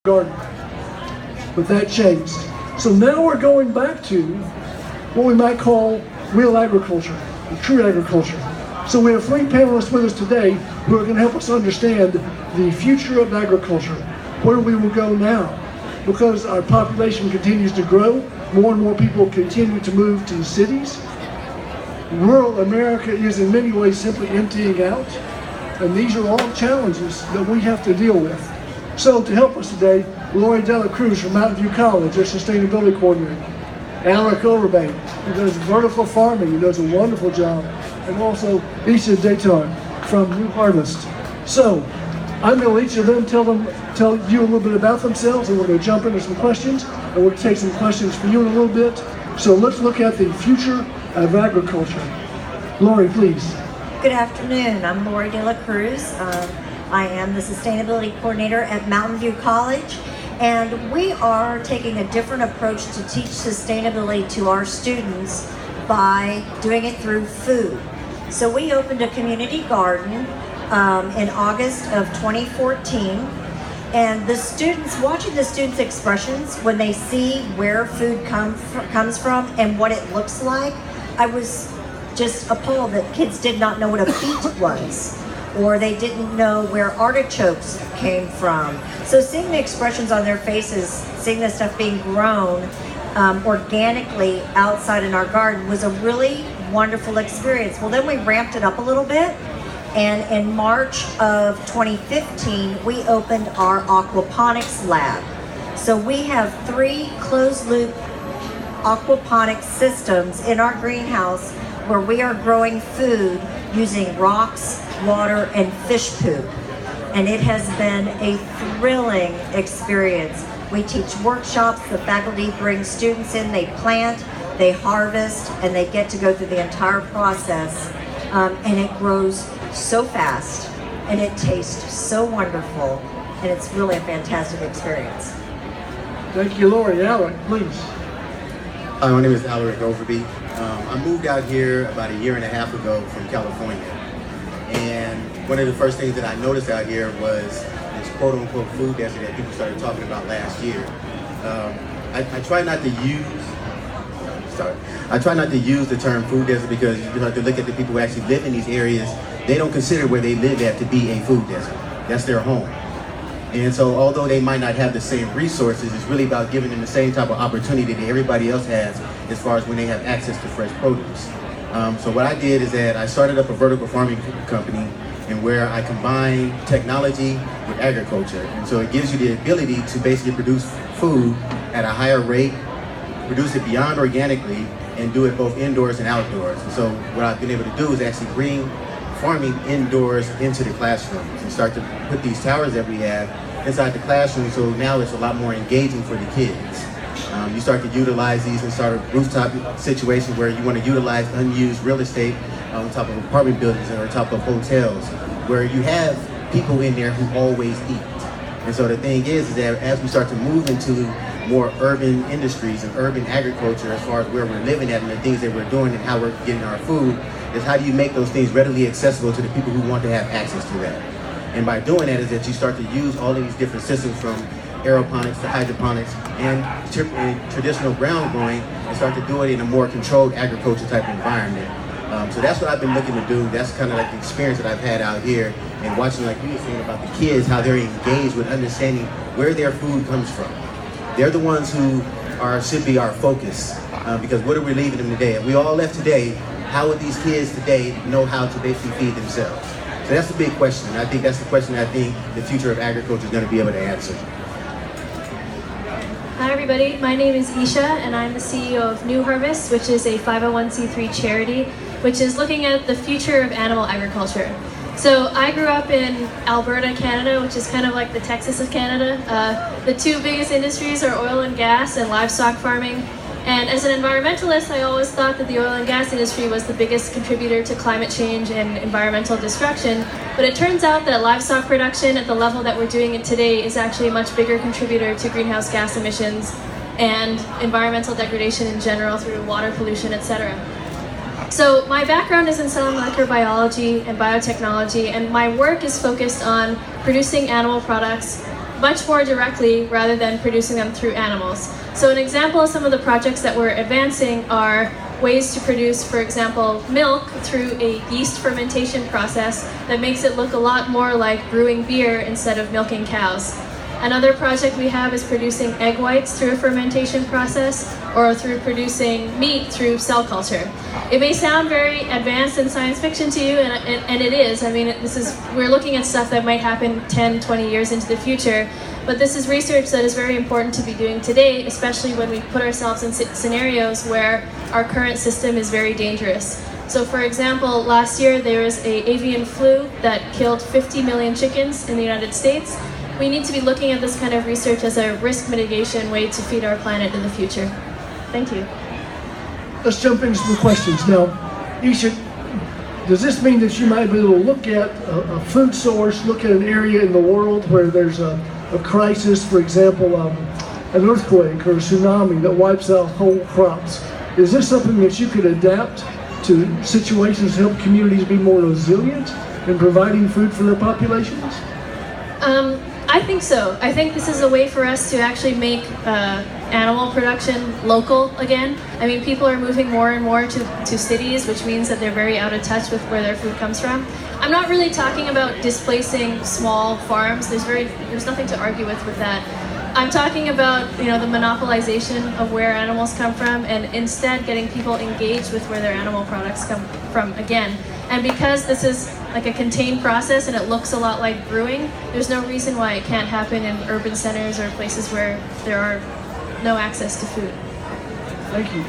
garden. But that changed. So now we're going back to what we might call real agriculture, true agriculture. So we have three panelists with us today who are going to help us understand the future of agriculture, where we will go now. Because our population continues to grow, more and more people continue to move to cities. Rural America is in many ways simply emptying out, and these are all challenges that we have to deal with. So to help us today, Lori Dela Cruz from Mountain View College, their sustainability coordinator. Alec Overbank, who does vertical farming, who does a wonderful job. And also Isha Dayton from New Harvest. So I'm going to let each of them tell you a little bit about themselves, and we're going to jump into some questions, and we're going to take some questions for you in a little bit. So let's look at the future of agriculture. Lori, please. Good afternoon. I'm Lori De La Cruz. I am the Sustainability Coordinator at Mountain View College, and we are taking a different approach to teach sustainability to our students by doing it through food. So we opened a community garden in August of 2014, and the students, watching the students' expressions when they see where food comes from and what it looks like, I was just appalled that kids did not know what a beet was, or they didn't know where artichokes came from. So seeing the expressions on their faces, seeing the stuff being grown organically outside in our garden was a really wonderful experience. Well, then we ramped it up a little bit, and in March of 2015, we opened our aquaponics lab. So we have 3 closed-loop aquaponics systems in our greenhouse where we are growing food using rocks, water, and fish poop. And it has been a thrilling experience. We teach workshops, the faculty bring students in, they plant, they harvest, and they get to go through the entire process. And it grows so fast, and it tastes so wonderful, and it's really a fantastic experience. Thank you, Lori. Alec, please. Hi, my name is Alaric Overby. I moved out here about a year and a half ago from California. And one of the first things that I noticed out here was this quote-unquote food desert that people started talking about last year. I try not to use the term food desert because you have to look at the people who actually live in these areas. They don't consider where they live at to be a food desert. That's their home. And so although they might not have the same resources, it's really about giving them the same type of opportunity that everybody else has as far as when they have access to fresh produce. So what I did is that I started up a vertical farming company, and where I combine technology with agriculture. And so it gives you the ability to basically produce food at a higher rate, produce it beyond organically, and do it both indoors and outdoors. And so what I've been able to do is actually bring farming indoors into the classrooms and start to put these towers that we have inside the classroom, so now it's a lot more engaging for the kids. You start to utilize these and start a rooftop situation where you want to utilize unused real estate on top of apartment buildings or on top of hotels, where you have people in there who always eat. And so the thing is that as we start to move into more urban industries and urban agriculture, as far as where we're living at and the things that we're doing and how we're getting our food, is how do you make those things readily accessible to the people who want to have access to that. And by doing that is that you start to use all of these different systems, from aeroponics to hydroponics and traditional ground growing, and start to do it in a more controlled agriculture type environment. So that's what I've been looking to do. That's kind of like the experience that I've had out here, and watching, like you were saying about the kids, how they're engaged with understanding where their food comes from. They're the ones who should be our focus, because what are we leaving them today? If we all left today, how would these kids today know how to basically feed themselves? So that's the big question. I think that's the question I think the future of agriculture is going to be able to answer. Hi everybody, my name is Isha and I'm the CEO of New Harvest, which is a 501c3 charity which is looking at the future of animal agriculture. So I grew up in Alberta, Canada, which is kind of like the Texas of Canada. The 2 biggest industries are oil and gas and livestock farming. And as an environmentalist, I always thought that the oil and gas industry was the biggest contributor to climate change and environmental destruction. But it turns out that livestock production at the level that we're doing it today is actually a much bigger contributor to greenhouse gas emissions and environmental degradation in general through water pollution, etc. So my background is in cell and molecular biology and biotechnology, and my work is focused on producing animal products much more directly rather than producing them through animals. So an example of some of the projects that we're advancing are ways to produce, for example, milk through a yeast fermentation process that makes it look a lot more like brewing beer instead of milking cows. Another project we have is producing egg whites through a fermentation process, or through producing meat through cell culture. It may sound very advanced in science fiction to you, and it is. I mean, we're looking at stuff that might happen 10, 20 years into the future, but this is research that is very important to be doing today, especially when we put ourselves in scenarios where our current system is very dangerous. So for example, last year there was an avian flu that killed 50 million chickens in the United States. We need to be looking at this kind of research as a risk mitigation way to feed our planet in the future. Thank you. Let's jump into some questions. Now, Isha, does this mean that you might be able to look at a food source, look at an area in the world where there's a crisis, for example, an earthquake or a tsunami that wipes out whole crops? Is this something that you could adapt to situations to help communities be more resilient in providing food for their populations? I think so. I think this is a way for us to actually make animal production local again. I mean, people are moving more and more to cities, which means that they're very out of touch with where their food comes from. I'm not really talking about displacing small farms. There's nothing to argue with that. I'm talking about, the monopolization of where animals come from, and instead getting people engaged with where their animal products come from again. And because this is like a contained process and it looks a lot like brewing, there's no reason why it can't happen in urban centers or places where there are no access to food. Thank you.